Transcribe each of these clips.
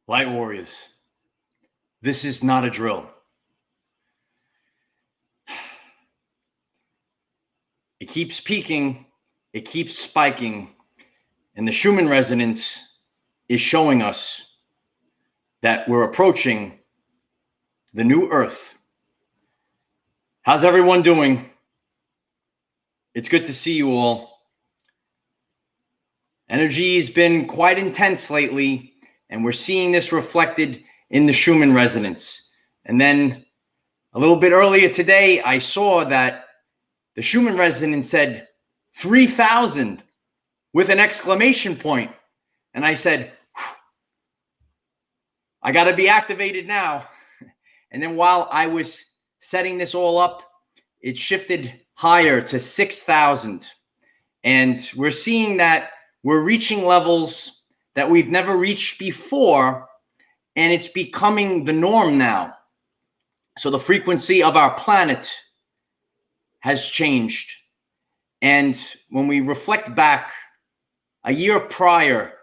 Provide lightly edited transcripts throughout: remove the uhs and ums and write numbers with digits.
Light warriors, this is not a drill. It keeps peaking, it keeps spiking, and the Schumann resonance is showing us that we're approaching the new Earth. How's everyone doing? It's good to see you all. Energy has been quite intense lately, and we're seeing this reflected in the Schumann resonance. And then a little bit earlier today, I saw that the Schumann resonance said 3,000 with an exclamation point. And I said, I got to be activated now. And then while I was setting this all up, it shifted higher to 6,000. And we're seeing that we're reaching levels that we've never reached before, and it's becoming the norm now. So the frequency of our planet has changed. And when we reflect back a year prior,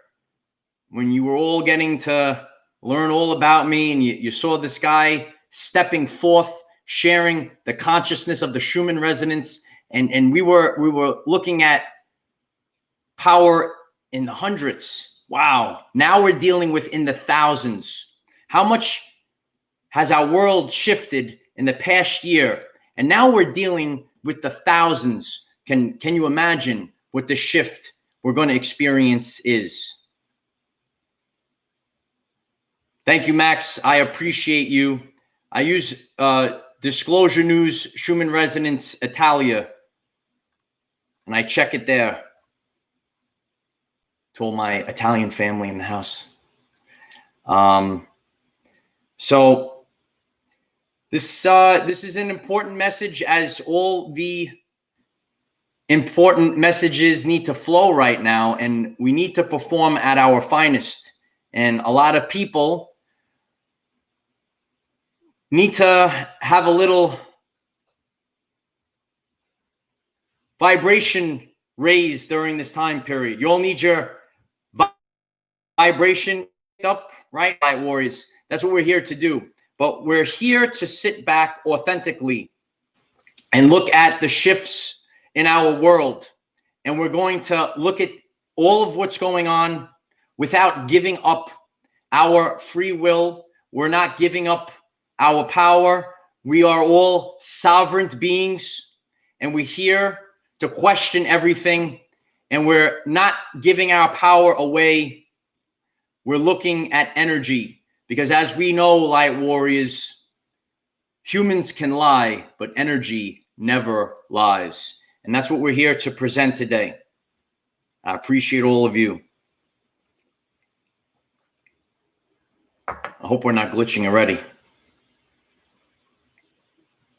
when you were all getting to learn all about me and you saw this guy stepping forth, sharing the consciousness of the Schumann resonance, and we were looking at power in the hundreds. Wow. Now we're dealing with in the thousands. How much has our world shifted in the past year? And now we're dealing with the thousands. Can you imagine what the shift we're going to experience is? Thank you, Max. I appreciate you. I use Disclosure News, Schumann Resonance, Italia, and I check it there. To all my Italian family in the house. So this is an important message, as all the important messages need to flow right now, and we need to perform at our finest. And a lot of people need to have a little vibration raised during this time period. You all need your vibration up, right? Light warriors. That's what we're here to do. But we're here to sit back authentically and look at the shifts in our world. And we're going to look at all of what's going on without giving up our free will. We're not giving up our power. We are all sovereign beings, and we're here to question everything. And we're not giving our power away. We're looking at energy, because as we know, light warriors, humans can lie, but energy never lies. And that's what we're here to present today. I appreciate all of you. I hope we're not glitching already.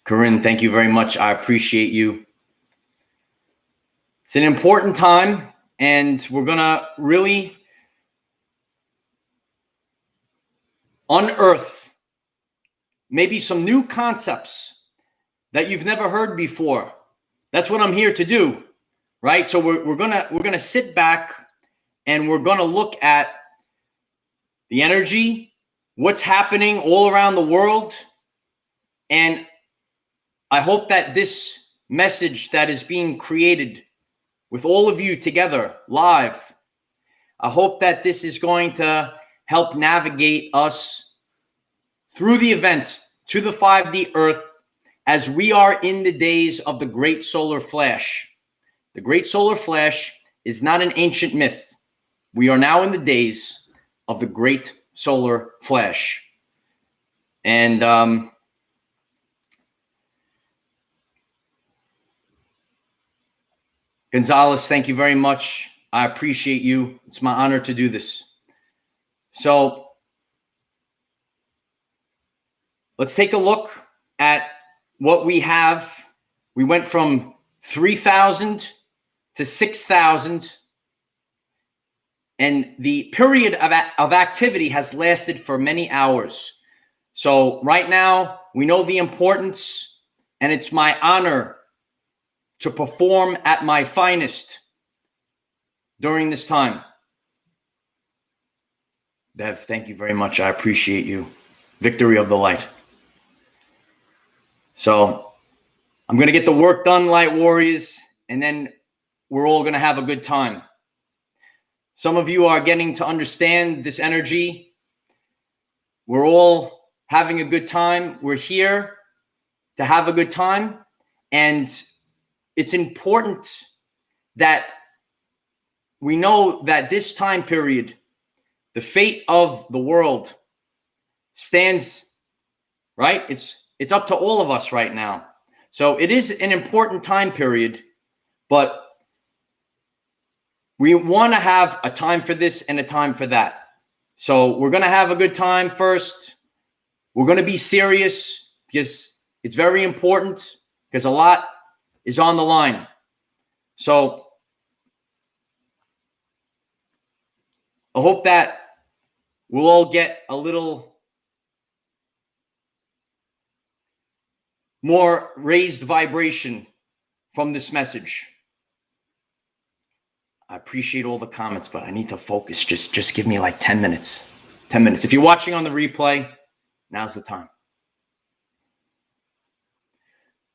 Corinne, thank you very much. I appreciate you. It's an important time, and we're going to really unearth maybe some new concepts that you've never heard before. That's what I'm here to do, right? So we're gonna sit back and we're gonna look at the energy, what's happening all around the world, and I hope that this message that is being created with all of you together live, I hope that this is going to help navigate us through the events to the 5D Earth as we are in the days of the Great Solar Flash. The Great Solar Flash is not an ancient myth. We are now in the days of the Great Solar Flash. And Gonzalez, thank you very much. I appreciate you. It's my honor to do this. So let's take a look at what we have. We went from 3,000 to 6,000, and the period of activity has lasted for many hours. So right now, we know the importance, and it's my honor to perform at my finest during this time. Bev, thank you very much. I appreciate you. Victory of the light. So I'm going to get the work done, light warriors, and then we're all going to have a good time. Some of you are getting to understand this energy. We're all having a good time. We're here to have a good time. And it's important that we know that this time period, the fate of the world stands, right? It's up to all of us right now. So it is an important time period, but we want to have a time for this and a time for that. So we're going to have a good time first. We're going to be serious because it's very important, because a lot is on the line. So I hope that we'll all get a little more raised vibration from this message. I appreciate all the comments, but I need to focus. Just give me like 10 minutes. 10 minutes. If you're watching on the replay, now's the time.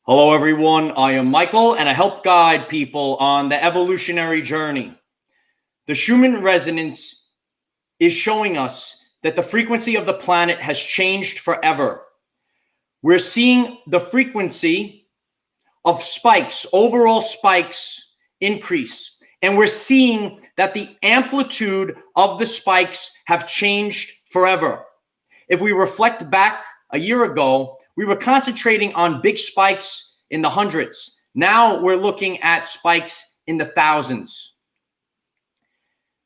Hello, everyone. I am Michael, and I help guide people on the evolutionary journey. The Schumann Resonance is showing us that the frequency of the planet has changed forever. We're seeing the frequency of spikes, overall spikes, increase. And we're seeing that the amplitude of the spikes have changed forever. If we reflect back a year ago, we were concentrating on big spikes in the hundreds. Now we're looking at spikes in the thousands.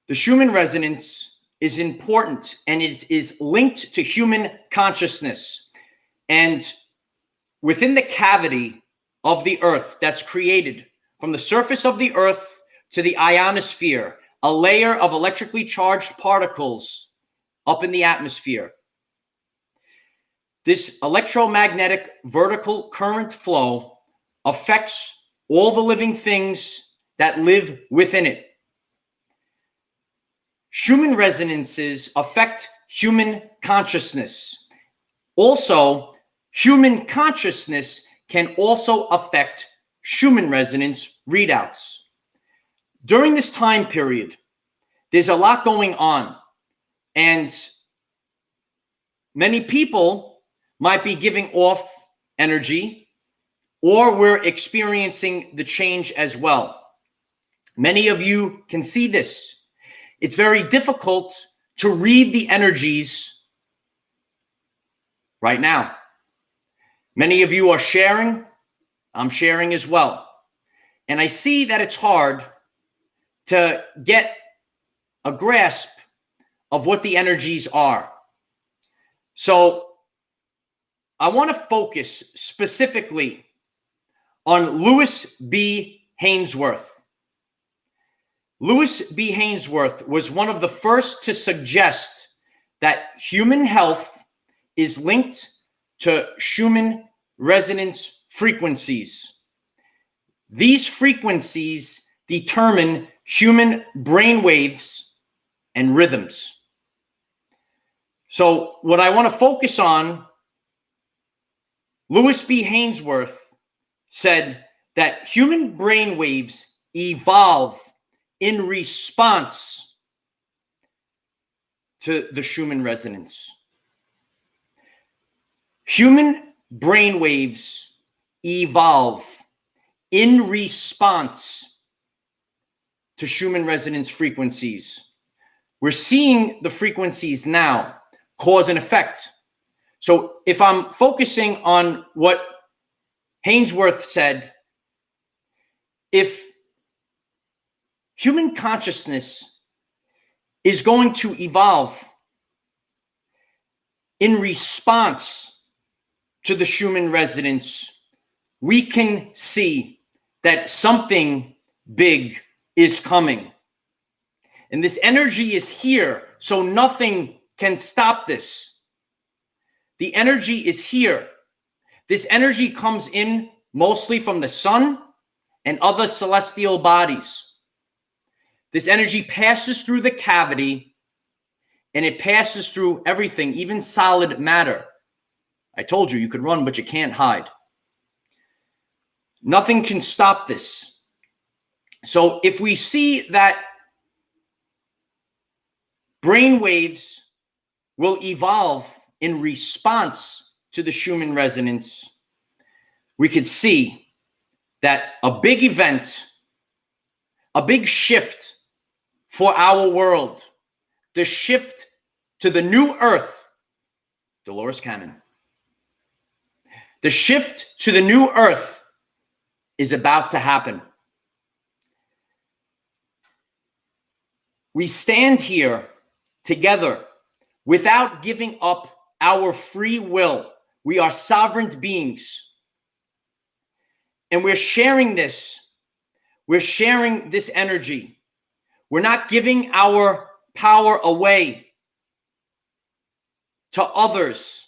The Schumann Resonance is important, and it is linked to human consciousness. And within the cavity of the earth that's created from the surface of the earth to the ionosphere, a layer of electrically charged particles up in the atmosphere. This electromagnetic vertical current flow affects all the living things that live within it. Schumann resonances affect human consciousness. Also, human consciousness can also affect Schumann resonance readouts. During this time period, there's a lot going on, and many people might be giving off energy, or we're experiencing the change as well. Many of you can see this. It's very difficult to read the energies right now. Many of you are sharing. I'm sharing as well. And I see that it's hard to get a grasp of what the energies are. So I want to focus specifically on Louis B. Hainsworth. Louis B. Hainsworth was one of the first to suggest that human health is linked to Schumann resonance frequencies. These frequencies determine human brain waves and rhythms. So what I want to focus on, Louis B. Hainsworth said that human brain waves evolve in response to the Schumann resonance. Human brain waves evolve in response to Schumann resonance frequencies. We're seeing the frequencies now, cause and effect. So if I'm focusing on what Hainsworth said, if human consciousness is going to evolve in response to the Schumann resonance, we can see that something big is coming. And this energy is here, so nothing can stop this. The energy is here. This energy comes in mostly from the sun and other celestial bodies. This energy passes through the cavity. and it passes through everything, even solid matter. I told you, you could run, but you can't hide. Nothing can stop this. So if we see that brain waves will evolve in response to the Schumann resonance, we could see that a big event, a big shift for our world, the shift to the new earth, Dolores Cannon, the shift to the new earth is about to happen. We stand here together without giving up our free will. We are sovereign beings. And we're sharing this. We're sharing this energy. We're not giving our power away to others.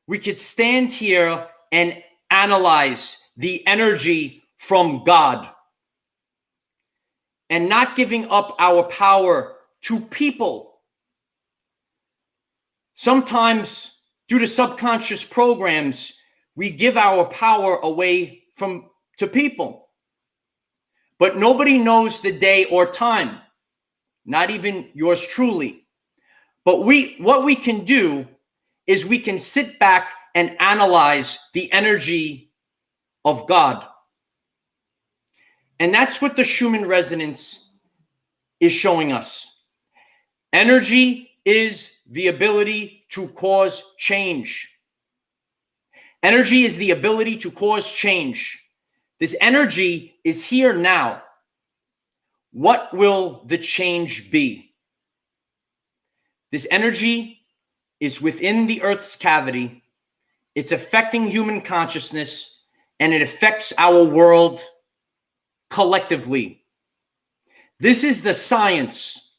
We could stand here and analyze the energy from God and not giving up our power to people. Sometimes, due to subconscious programs, we give our power away to people. But nobody knows the day or time, not even yours truly. But what we can do is we can sit back and analyze the energy of God. And that's what the Schumann resonance is showing us. Energy is the ability to cause change. Energy is the ability to cause change. This energy is here now. What will the change be? This energy is within the Earth's cavity. It's affecting human consciousness, and it affects our world collectively. This is the science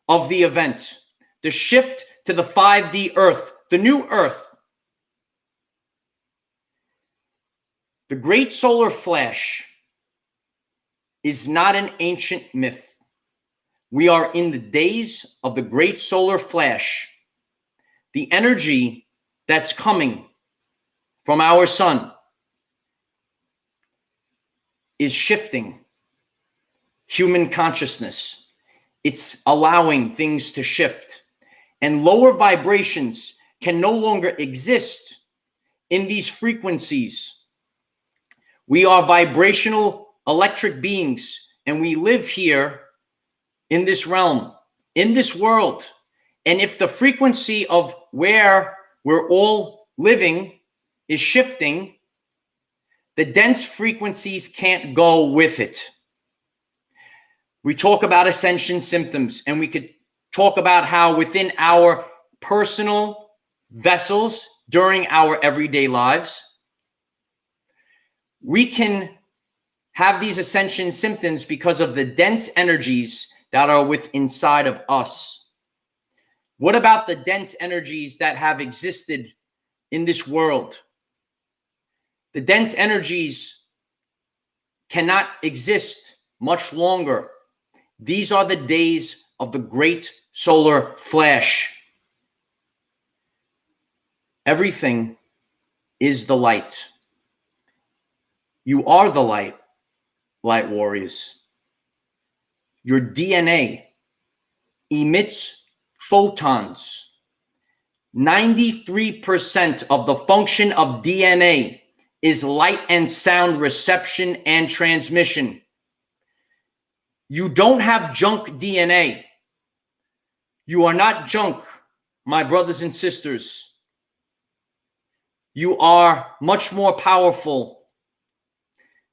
of the event, the shift to the 5D Earth, the new Earth. The Great Solar Flash is not an ancient myth. We are in the days of the Great Solar Flash. The energy that's coming from our sun is shifting human consciousness. It's allowing things to shift. And lower vibrations can no longer exist in these frequencies. We are vibrational electric beings, and we live here in this realm, in this world. And if the frequency of where we're all living is shifting, the dense frequencies can't go with it. We talk about ascension symptoms, and we could talk about how within our personal vessels during our everyday lives, we can have these ascension symptoms because of the dense energies that are inside of us. What about the dense energies that have existed in this world? The dense energies cannot exist much longer. These are the days of the Great Solar Flash. Everything is the light. You are the light, light warriors. Your DNA emits photons. 93% of the function of DNA is light and sound reception and transmission. You don't have junk DNA. You are not junk, my brothers and sisters. You are much more powerful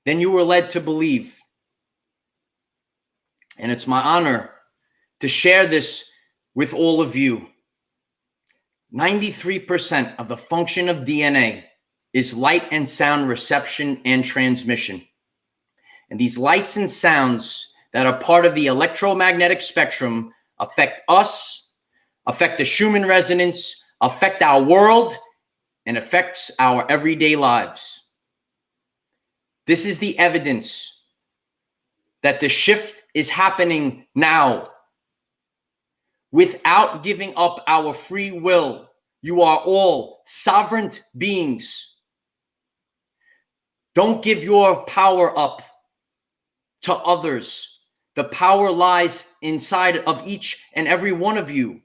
than you were led to believe. And it's my honor to share this with all of you. 93% of the function of DNA is light and sound reception and transmission. And these lights and sounds that are part of the electromagnetic spectrum affect us, affect the Schumann resonance, affect our world, and affects our everyday lives. This is the evidence that the shift is happening now. without giving up our free will. You are all sovereign beings. Don't give your power up to others. The power lies inside of each and every one of you.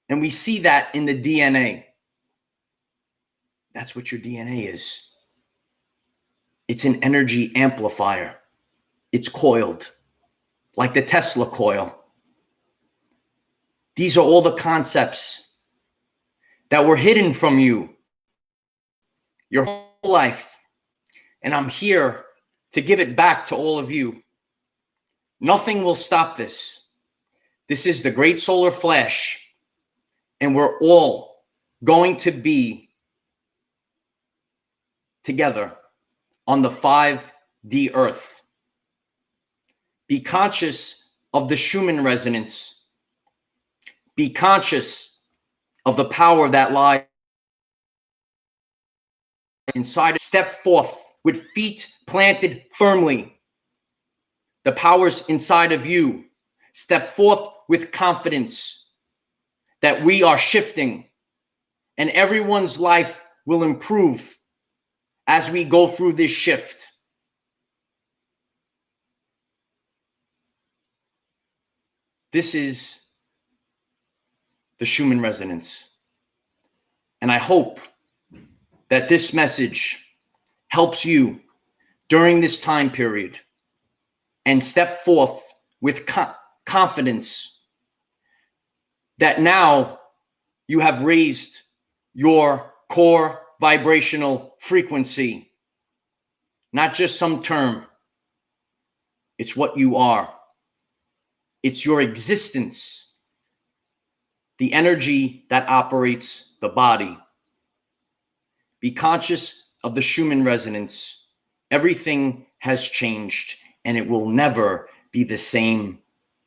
And we see that in the DNA. That's what your DNA is. It's an energy amplifier. It's coiled, like the Tesla coil. These are all the concepts that were hidden from you your whole life. And I'm here to give it back to all of you. Nothing will stop this. This is the great solar flash. And we're all going to be together on the 5D earth. Be conscious of the Schumann resonance. Be conscious of the power that lies inside. Step forth with feet planted firmly. The power's inside of you. Step forth with confidence that we are shifting and everyone's life will improve as we go through this shift. This is the Schumann resonance. And I hope that this message helps you during this time period and step forth with confidence that now you have raised your core vibrational frequency. Not just some term. It's what you are. It's your existence. The energy that operates the body. Be conscious of the Schumann resonance. Everything has changed and it will never be the same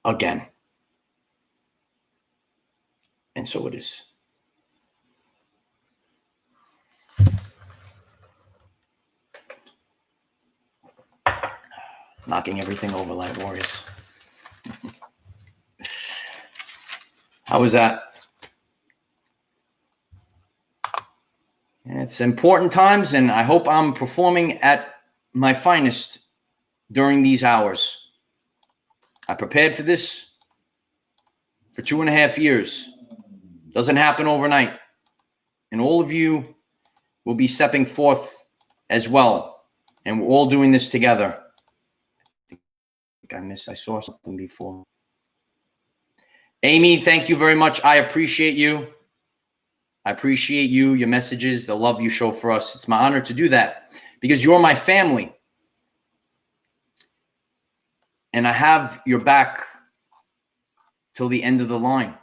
again. And so it is. Knocking everything over, light warriors. How was that? It's important times, and I hope I'm performing at my finest during these hours. I prepared for this for 2.5 years. Doesn't happen overnight. And all of you will be stepping forth as well. And we're all doing this together. I saw something before. Amy, thank you very much. I appreciate you. I appreciate you, your messages, the love you show for us. It's my honor to do that because you're my family. And I have your back till the end of the line.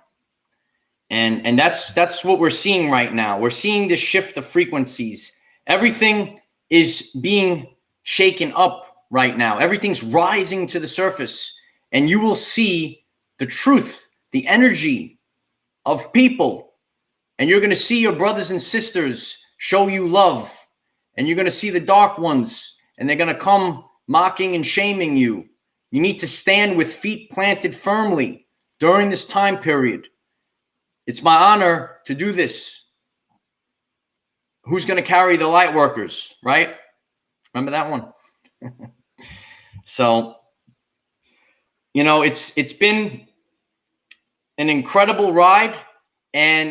And that's what we're seeing right now. We're seeing this shift of frequencies. Everything is being shaken up right now. Everything's rising to the surface. And you will see the truth, the energy of people. And you're going to see your brothers and sisters show you love. And you're going to see the dark ones. And they're going to come mocking and shaming you. You need to stand with feet planted firmly during this time period. It's my honor to do this. Who's going to carry the light workers, right? Remember that one? So, you know, it's been an incredible ride. And,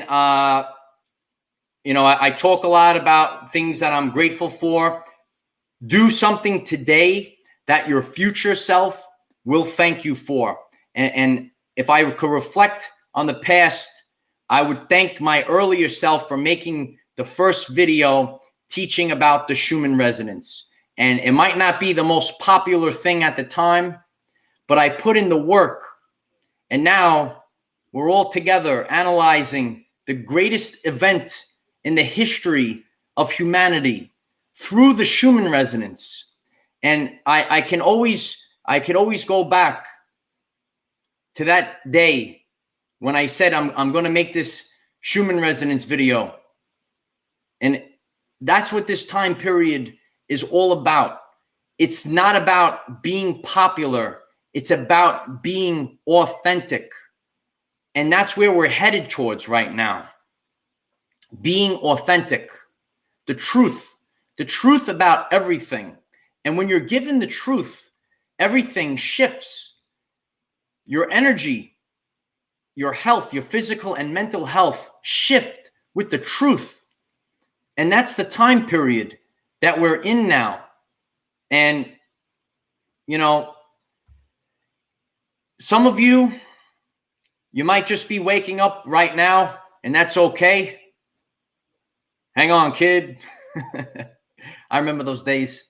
you know, I talk a lot about things that I'm grateful for. Do something today that your future self will thank you for. And if I could reflect on the past, I would thank my earlier self for making the first video teaching about the Schumann resonance. And it might not be the most popular thing at the time, but I put in the work. And now we're all together analyzing the greatest event in the history of humanity through the Schumann resonance. And I could always go back to that day when I said I'm going to make this Schumann resonance video. And that's what this time period is all about. It's not about being popular. It's about being authentic. And that's where we're headed towards right now. Being authentic, the truth about everything. And when you're given the truth, everything shifts. Your energy, your health, your physical and mental health shift with the truth. And that's the time period that we're in now. And, you know, some of you might just be waking up right now, and that's okay. Hang on, kid. I remember those days.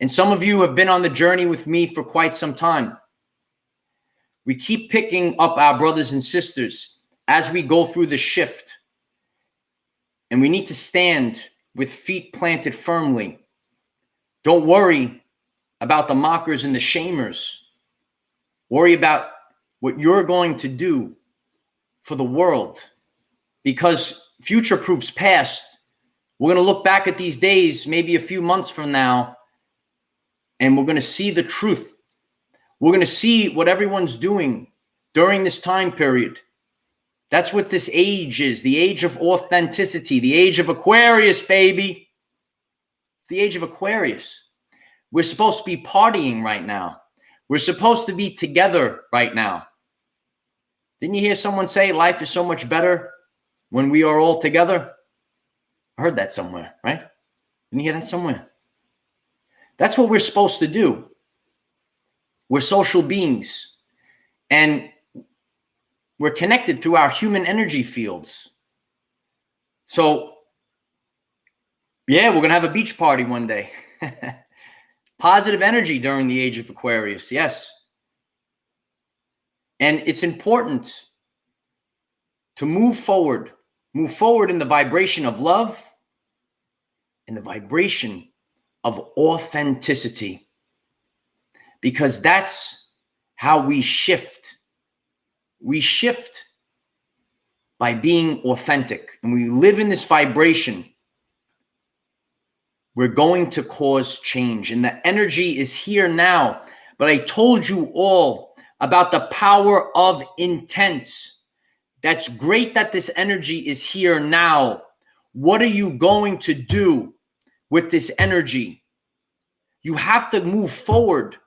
And some of you have been on the journey with me for quite some time. We keep picking up our brothers and sisters as we go through the shift. And we need to stand with feet planted firmly. Don't worry about the mockers and the shamers. Worry about what you're going to do for the world, because future proofs past. We're going to look back at these days, maybe a few months from now, and we're going to see the truth. We're going to see what everyone's doing during this time period. That's what this age is, the age of authenticity, the age of Aquarius, baby. It's the age of Aquarius. We're supposed to be partying right now. We're supposed to be together right now. Didn't you hear someone say life is so much better when we are all together? I heard that somewhere, right? Didn't you hear that somewhere? That's what we're supposed to do. We're social beings, and we're connected through our human energy fields. So, yeah, we're going to have a beach party one day. Positive energy during the age of Aquarius, yes. And it's important to move forward in the vibration of love and the vibration of authenticity, because that's how we shift. We shift by being authentic, and we live in this vibration. We're going to cause change, and the energy is here now. But I told you all about the power of intent. That's great that this energy is here now. What are you going to do with this energy? You have to move forward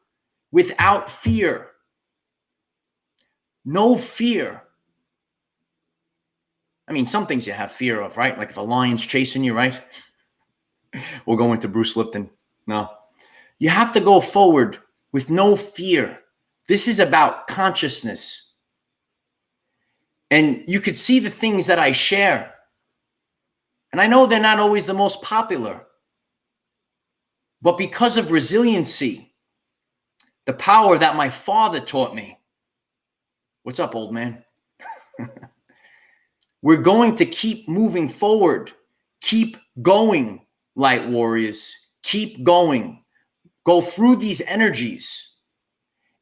without fear. No fear. I mean, some things you have fear of, right? Like if a lion's chasing you, right? We'll go into Bruce Lipton. No. You have to go forward with no fear. This is about consciousness. And you could see the things that I share. And I know they're not always the most popular. But because of resiliency, the power that my father taught me. What's up, old man? We're going to keep moving forward. Keep going, light warriors. Keep going. Go through these energies.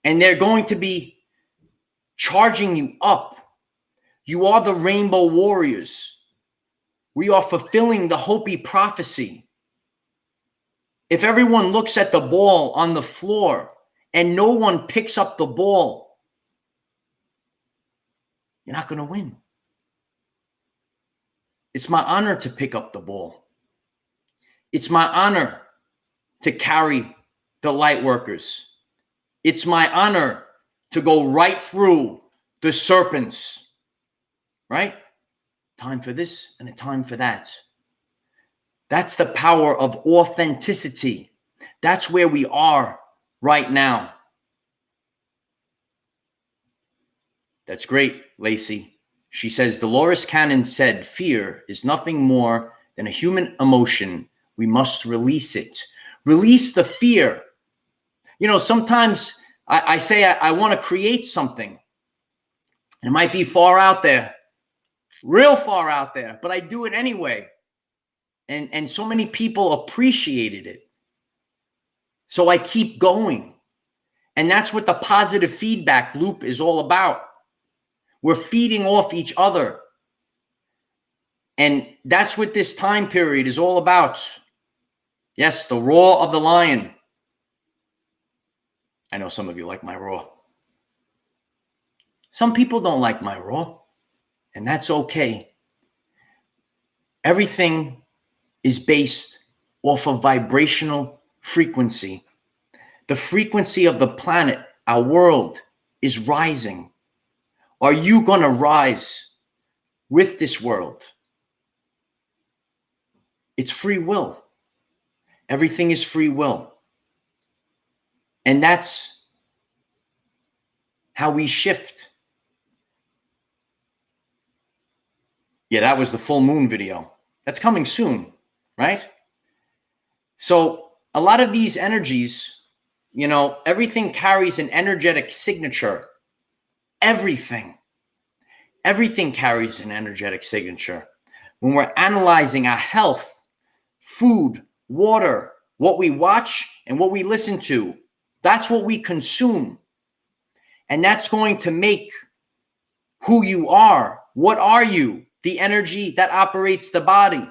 And they're going to be charging you up. You are the rainbow warriors. We are fulfilling the Hopi prophecy. If everyone looks at the ball on the floor and no one picks up the ball, you're not going to win. It's my honor to pick up the ball. It's my honor to carry the light workers. It's my honor to go right through the serpents, right? Time for this and a time for that. That's the power of authenticity. That's where we are right now. That's great, Lacey. She says, Dolores Cannon said, fear is nothing more than a human emotion. We must release it. Release the fear. You know, sometimes I say I want to create something. It might be far out there, real far out there, but I do it anyway. And so many people appreciated it. So I keep going. And that's what the positive feedback loop is all about. We're feeding off each other. And that's what this time period is all about. Yes, the roar of the lion. I know some of you like my roar. Some people don't like my roar. And that's okay. Everything is based off of vibrational frequency. The frequency of the planet, our world, is rising. Are you going to rise with this world? It's free will. Everything is free will. And that's how we shift. Yeah, that was the full moon video. That's coming soon, right? So a lot of these energies, you know, everything carries an energetic signature. Everything carries an energetic signature. When we're analyzing our health, food, water, what we watch and what we listen to, that's what we consume. And that's going to make who you are. What are you? The energy that operates the body,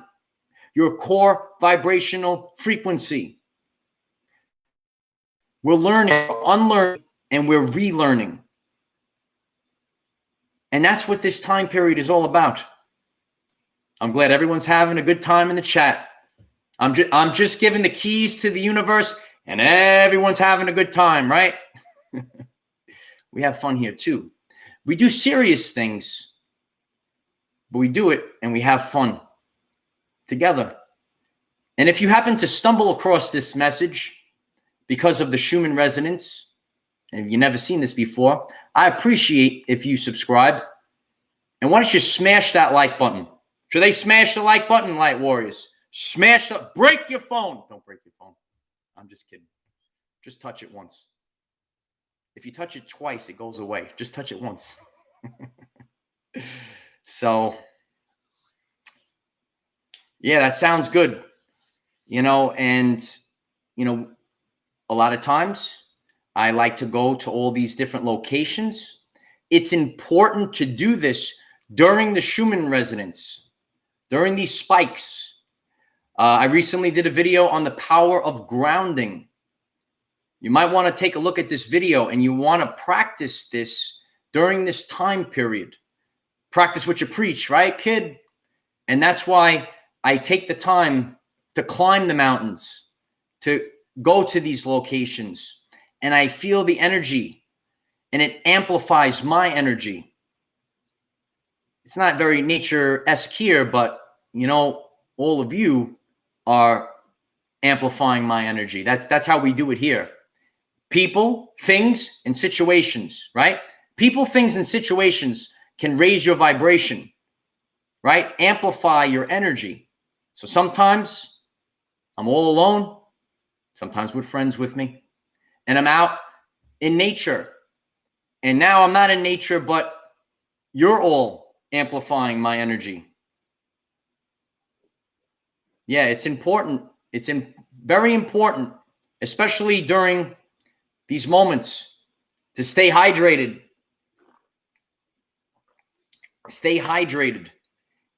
your core vibrational frequency. We're learning, we're unlearning, and we're relearning. And that's what this time period is all about. I'm glad everyone's having a good time in the chat. I'm just giving the keys to the universe, and everyone's having a good time, right? We have fun here too. We do serious things, but we do it and we have fun together. And if you happen to stumble across this message because of the Schumann Resonance, and you've never seen this before, I appreciate if you subscribe. And why don't you smash that like button? Should they smash the like button, Light Warriors? Smash the, break your phone. Don't break your phone. I'm just kidding. Just touch it once. If you touch it twice, it goes away. Just touch it once. So, yeah, that sounds good. You know, and, you know, a lot of times I like to go to all these different locations. It's important to do this during the Schumann Resonance, during these spikes. I recently did a video on the power of grounding. You might want to take a look at this video, and you want to practice this during this time period. Practice what you preach, right, kid? And that's why I take the time to climb the mountains, to go to these locations, and I feel the energy, and it amplifies my energy. It's not very nature-esque here, but, you know, all of you are amplifying my energy. That's how we do it here. People, things, and situations, right? People, things, and situations can raise your vibration, right? Amplify your energy. So sometimes I'm all alone, sometimes with friends with me, and I'm out in nature. And now I'm not in nature, but you're all amplifying my energy. Yeah, it's important. It's very important, especially during these moments, to stay hydrated. Stay hydrated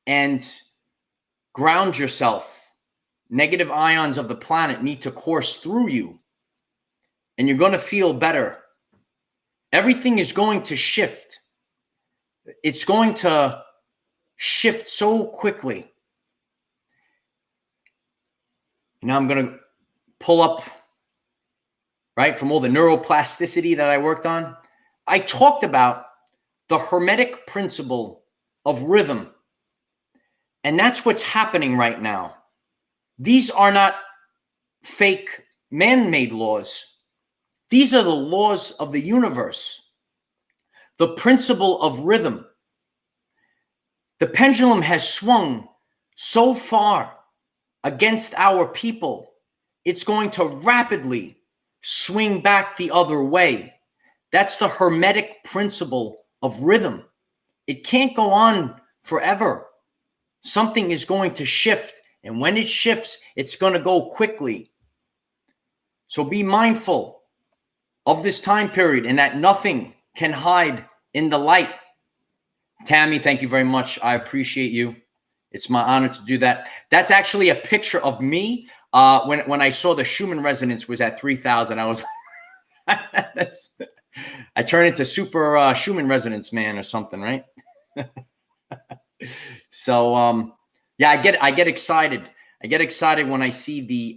and ground yourself. Negative ions of the planet need to course through you, and you're going to feel better. Everything is going to shift. It's going to shift so quickly. Now I'm going to pull up, right, from all the neuroplasticity that I worked on. I talked about the hermetic principle of rhythm. And that's what's happening right now. These are not fake man-made laws. These are the laws of the universe. The principle of rhythm. The pendulum has swung so far against our people, it's going to rapidly swing back the other way. That's the hermetic principle of rhythm. It can't go on forever. Something is going to shift, and when it shifts, it's going to go quickly. So be mindful of this time period and that nothing can hide in the light. Tammy, thank you very much. I appreciate you. It's my honor to do that. That's actually a picture of me when I saw the Schumann Resonance was at 3,000. I was, I turned into super Schumann Resonance man or something, right? So yeah, I get excited. I get excited when I see the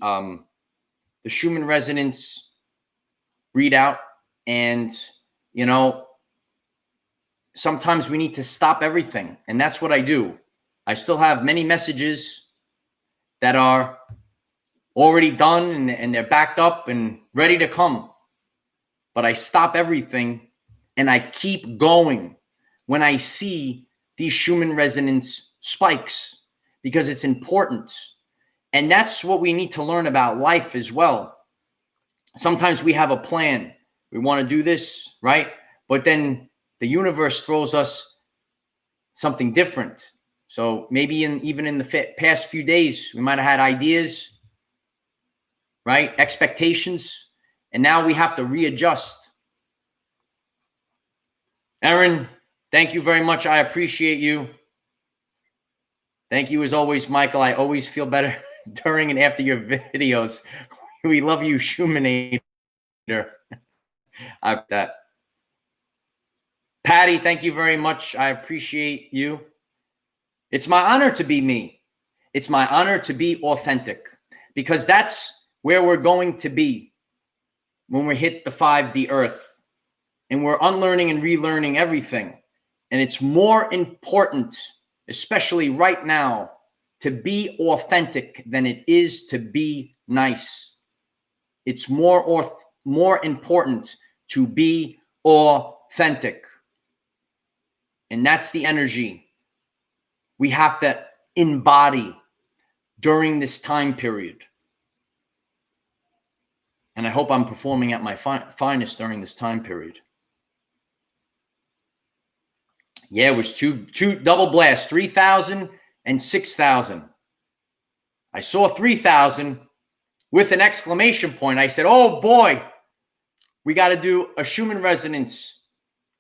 Schumann resonance readout. And you know, sometimes we need to stop everything, and that's what I do. I still have many messages that are already done, and they're backed up and ready to come. But I stop everything and I keep going when I see these Schumann resonance spikes, because it's important. And that's what we need to learn about life as well. Sometimes we have a plan. We want to do this, right? But then the universe throws us something different. So maybe even in the past few days, we might have had ideas, right? Expectations. And now we have to readjust. Aaron, thank you very much. I appreciate you. Thank you as always, Michael. I always feel better during and after your videos. We love you, Schumanator. That. Patty, thank you very much. I appreciate you. It's my honor to be me. It's my honor to be authentic, because that's where we're going to be when we hit the 5D Earth, and we're unlearning and relearning everything. And it's more important, especially right now, to be authentic than it is to be nice. It's more important to be authentic. And that's the energy we have to embody during this time period. And I hope I'm performing at my finest during this time period. Yeah, it was two double blasts, 3,000 and 6,000. I saw 3,000 with an exclamation point. I said, oh boy, we got to do a Schumann resonance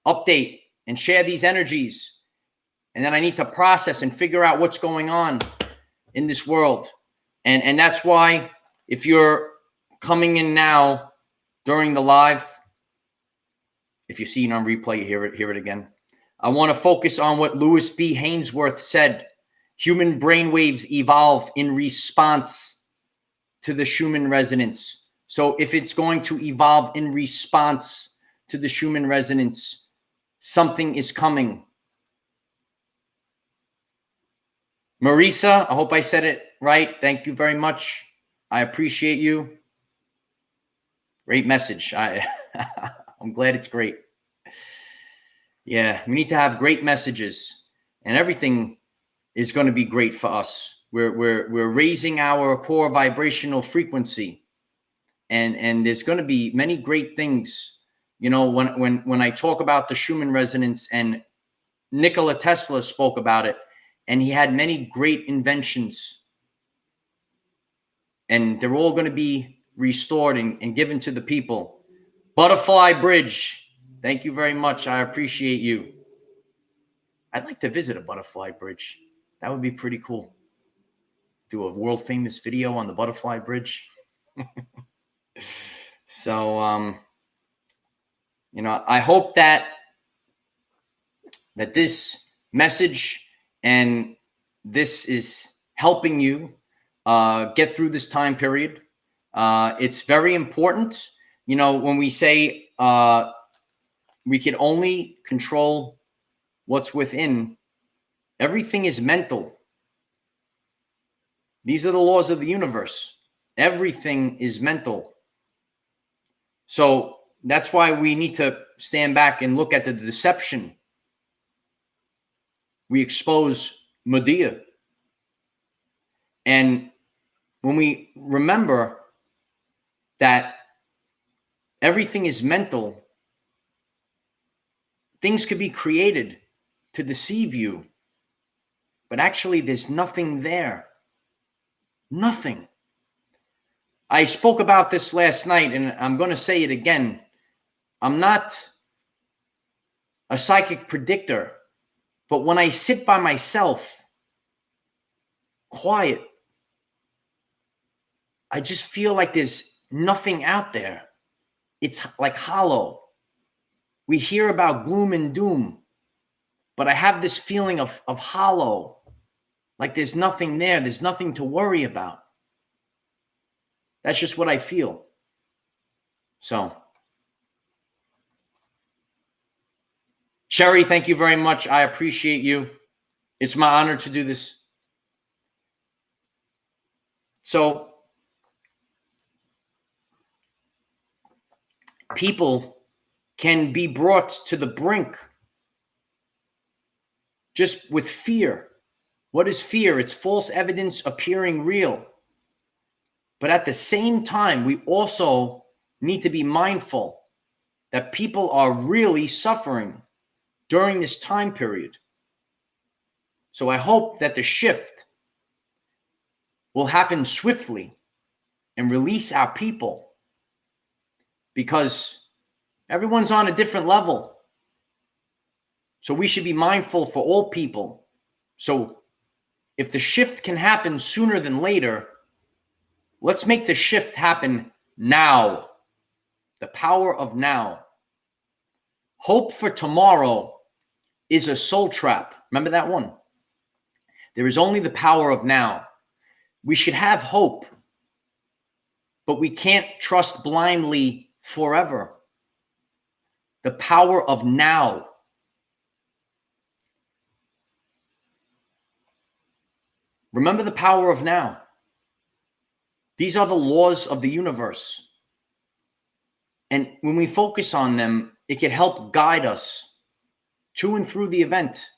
update and share these energies. And then I need to process and figure out what's going on in this world. And that's why, if you're coming in now during the live, if you see it on replay, you hear it again. I want to focus on what Louis B. Hainsworth said. Human brainwaves evolve in response to the Schumann resonance. So if it's going to evolve in response to the Schumann resonance, something is coming. Marisa, I hope I said it right. Thank you very much. I appreciate you. Great message. I'm glad it's great. Yeah, we need to have great messages, and everything is going to be great for us. We're raising our core vibrational frequency, and there's going to be many great things. You know, when I talk about the Schumann resonance, and Nikola Tesla spoke about it, and he had many great inventions, and they're all going to be restored and given to the people. Butterfly Bridge, thank you very much. I appreciate you. I'd like to visit a butterfly bridge. That would be pretty cool. Do a world famous video on the butterfly bridge. So, you know, I hope that this message and this is helping you get through this time period. It's very important. You know, when we say we can only control what's within, everything is mental. These are the laws of the universe. Everything is mental. So that's why we need to stand back and look at the deception. We expose Medea. And when we remember that everything is mental, things could be created to deceive you, but actually there's nothing there. Nothing. I spoke about this last night, and I'm going to say it again. I'm not a psychic predictor, but when I sit by myself, quiet, I just feel like there's nothing out there. It's like hollow. We hear about gloom and doom, but I have this feeling of hollow, like there's nothing there. There's nothing to worry about. That's just what I feel. So, Sherry, thank you very much. I appreciate you. It's my honor to do this. So, people can be brought to the brink just with fear. What is fear? It's false evidence appearing real. But at the same time, we also need to be mindful that people are really suffering during this time period. So I hope that the shift will happen swiftly and release our people, because everyone's on a different level. So we should be mindful for all people. So if the shift can happen sooner than later, let's make the shift happen now. The power of now. Hope for tomorrow is a soul trap. Remember that one? There is only the power of now. We should have hope, but we can't trust blindly forever. The power of now. Remember the power of now. These are the laws of the universe. And when we focus on them, it can help guide us to and through the event.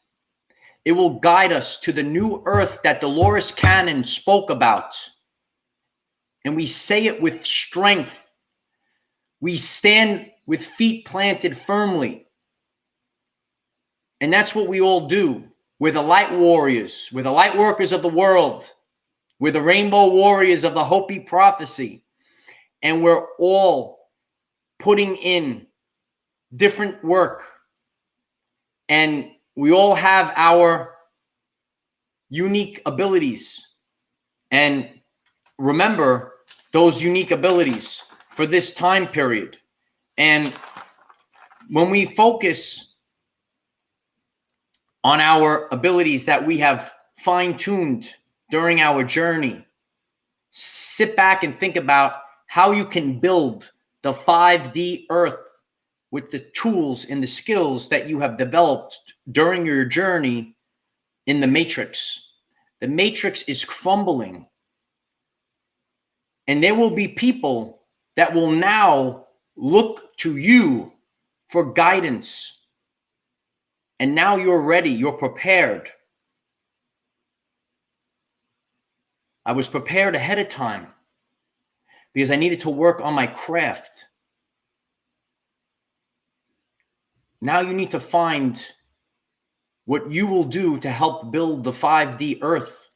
It will guide us to the new earth that Dolores Cannon spoke about. And we say it with strength. We stand with feet planted firmly. And that's what we all do. We're the light warriors. We're the light workers of the world. We're the rainbow warriors of the Hopi prophecy. And we're all putting in different work. And we all have our unique abilities. And remember those unique abilities for this time period. And when we focus on our abilities that we have fine-tuned during our journey, sit back and think about how you can build the 5D earth with the tools and the skills that you have developed during your journey in the matrix. The matrix is crumbling. And there will be people that will now look to you for guidance. And now you're ready, you're prepared. I was prepared ahead of time because I needed to work on my craft. Now you need to find what you will do to help build the 5D earth.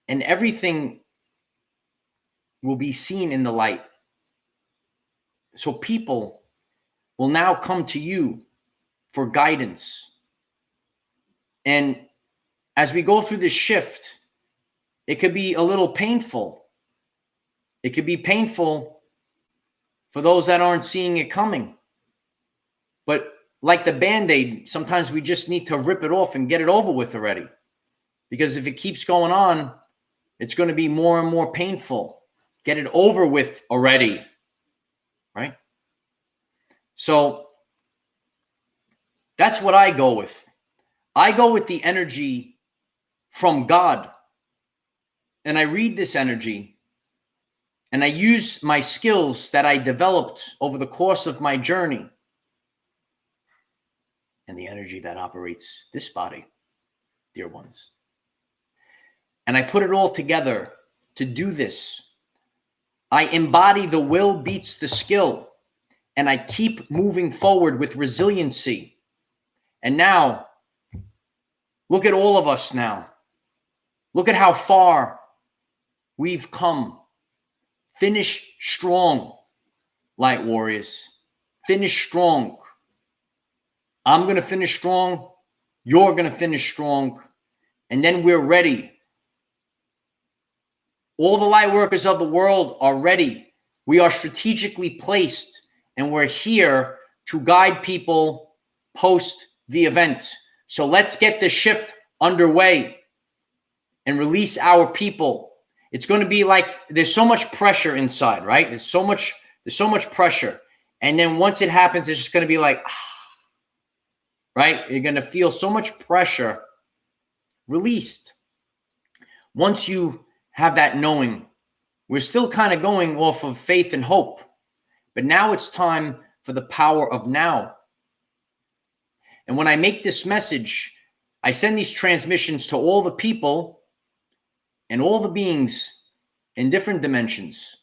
And everything will be seen in the light. So people will now come to you for guidance. And as we go through this shift, it could be a little painful. It could be painful for those that aren't seeing it coming. But like the Band-Aid, sometimes we just need to rip it off and get it over with already. Because if it keeps going on, it's going to be more and more painful. Get it over with already, right? So that's what I go with. I go with the energy from God. And I read this energy. And I use my skills that I developed over the course of my journey. And the energy that operates this body, dear ones. And I put it all together to do this. I embody the will beats the skill. And I keep moving forward with resiliency. And now, look at all of us now. Look at how far we've come. Finish strong, light warriors. Finish strong. I'm going to finish strong. You're going to finish strong. And then we're ready. All the light workers of the world are ready. We are strategically placed, and we're here to guide people post the event. So let's get the shift underway and release our people. It's going to be like there's so much pressure inside, right? There's so much pressure. And then once it happens, it's just going to be like, right? You're going to feel so much pressure released. Once you have that knowing, we're still kind of going off of faith and hope, but now it's time for the power of now. And when I make this message, I send these transmissions to all the people and all the beings in different dimensions.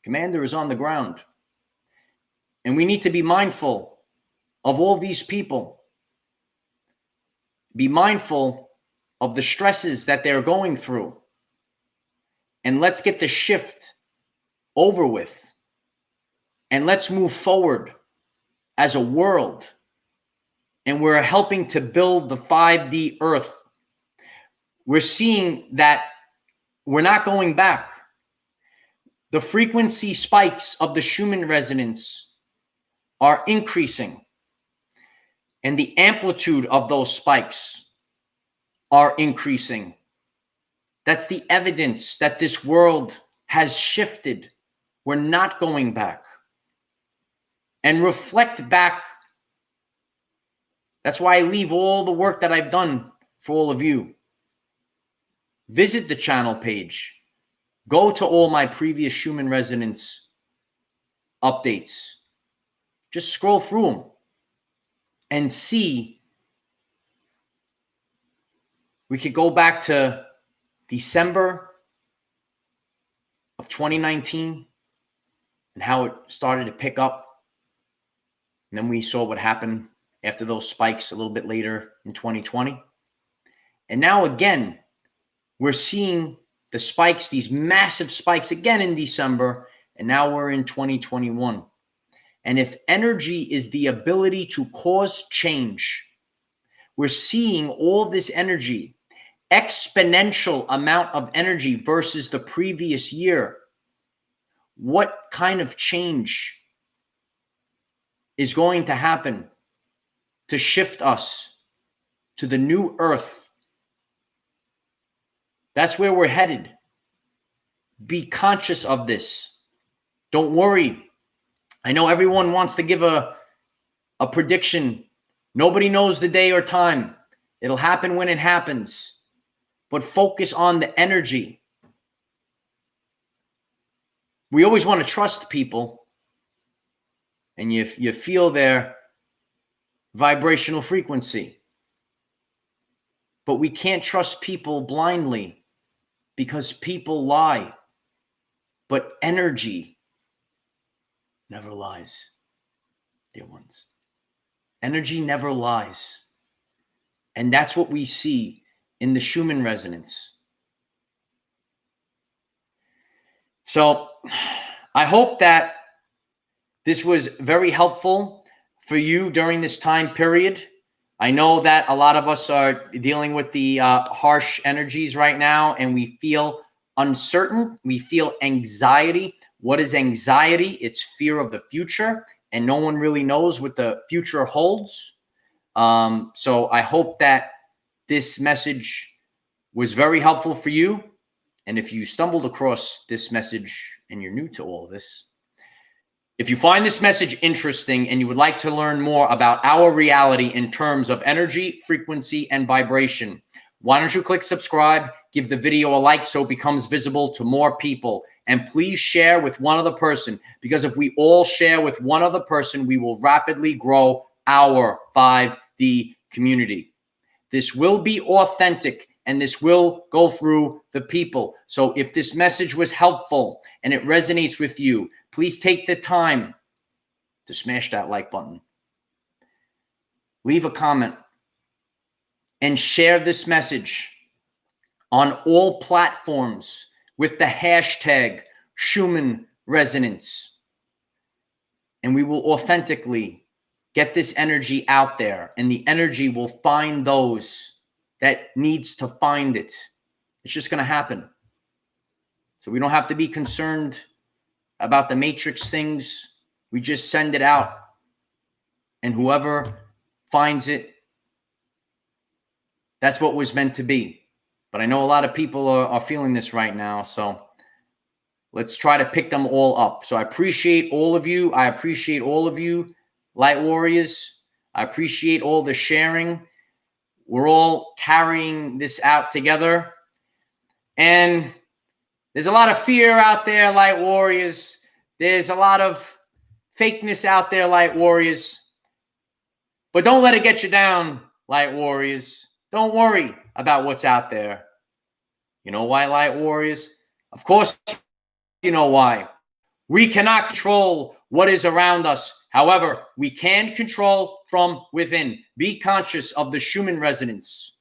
Commander is on the ground. And we need to be mindful of all these people. Be mindful of the stresses that they're going through. And let's get the shift over with. And let's move forward as a world. And we're helping to build the 5D Earth. We're seeing that we're not going back. The frequency spikes of the Schumann resonance are increasing. And the amplitude of those spikes are increasing. That's the evidence that this world has shifted. We're not going back. And reflect back. That's why I leave all the work that I've done for all of you. Visit the channel page. Go to all my previous Schumann Resonance updates. Just scroll through them and see. We could go back to December of 2019 and how it started to pick up. And then we saw what happened after those spikes a little bit later in 2020. And now again, we're seeing the spikes, these massive spikes again in December, and now we're in 2021. And if energy is the ability to cause change, we're seeing all this energy, exponential amount of energy versus the previous year. What kind of change is going to happen to shift us to the new earth? That's where we're headed. Be conscious of this. Don't worry. I know everyone wants to give a prediction. Nobody knows the day or time. It'll happen when it happens. But focus on the energy. We always want to trust people. And you feel their vibrational frequency. But we can't trust people blindly. Because people lie, but energy never lies, dear ones. Energy never lies. And that's what we see in the Schumann resonance. So I hope that this was very helpful for you during this time period. I know that a lot of us are dealing with the harsh energies right now, and we feel uncertain. We feel anxiety. What is anxiety? It's fear of the future, and no one really knows what the future holds. So I hope that this message was very helpful for you. And if you stumbled across this message and you're new to all of this, if you find this message interesting and you would like to learn more about our reality in terms of energy, frequency, and vibration, why don't you click subscribe, give the video a like so it becomes visible to more people, and please share with one other person, because if we all share with one other person, we will rapidly grow our 5D community. This will be authentic and this will go through the people. So if this message was helpful and it resonates with you, please take the time to smash that like button. Leave a comment and share this message on all platforms with the hashtag Schumann Resonance. And we will authentically get this energy out there, and the energy will find those that needs to find it. It's just going to happen. So we don't have to be concerned about the matrix things. We just send it out. And whoever finds it, that's what was meant to be. But I know a lot of people are feeling this right now. So let's try to pick them all up. So I appreciate all of you. I appreciate all of you, light warriors. I appreciate all the sharing. We're all carrying this out together. And there's a lot of fear out there, light warriors. There's a lot of fakeness out there, light warriors. But don't let it get you down, light warriors. Don't worry about what's out there. You know why, light warriors? Of course, you know why. We cannot control what is around us. However, we can control from within. Be conscious of the Schumann resonance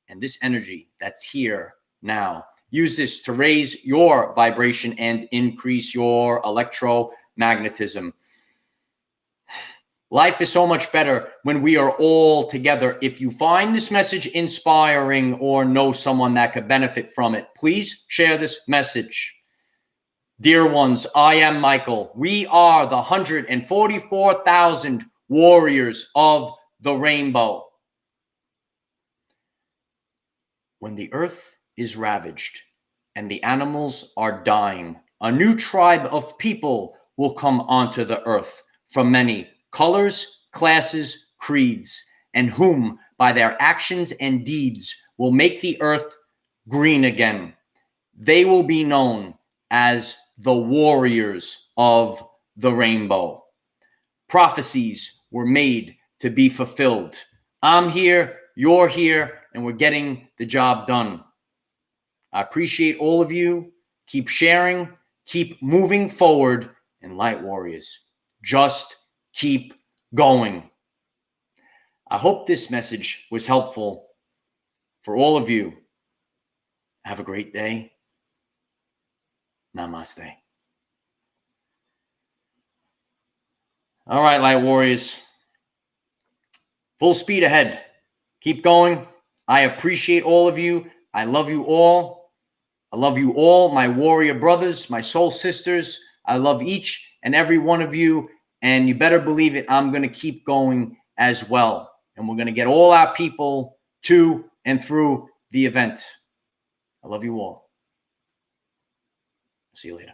and this energy that's here now. Use this to raise your vibration and increase your electromagnetism. Life is so much better when we are all together. If you find this message inspiring or know someone that could benefit from it, please share this message. Dear ones, I am Michael. We are the 144,000 warriors of the rainbow. When the earth is ravaged and the animals are dying, a new tribe of people will come onto the earth from many colors, classes, creeds, and whom by their actions and deeds will make the earth green again. They will be known as the warriors of the rainbow. Prophecies were made to be fulfilled. I'm here, you're here, and we're getting the job done. I appreciate all of you. Keep sharing, keep moving forward, and light warriors, just keep going. I hope this message was helpful for all of you. Have a great day. Namaste. All right, light warriors. Full speed ahead. Keep going. I appreciate all of you. I love you all. I love you all, my warrior brothers, my soul sisters. I love each and every one of you. And you better believe it, I'm going to keep going as well. And we're going to get all our people to and through the event. I love you all. See you later.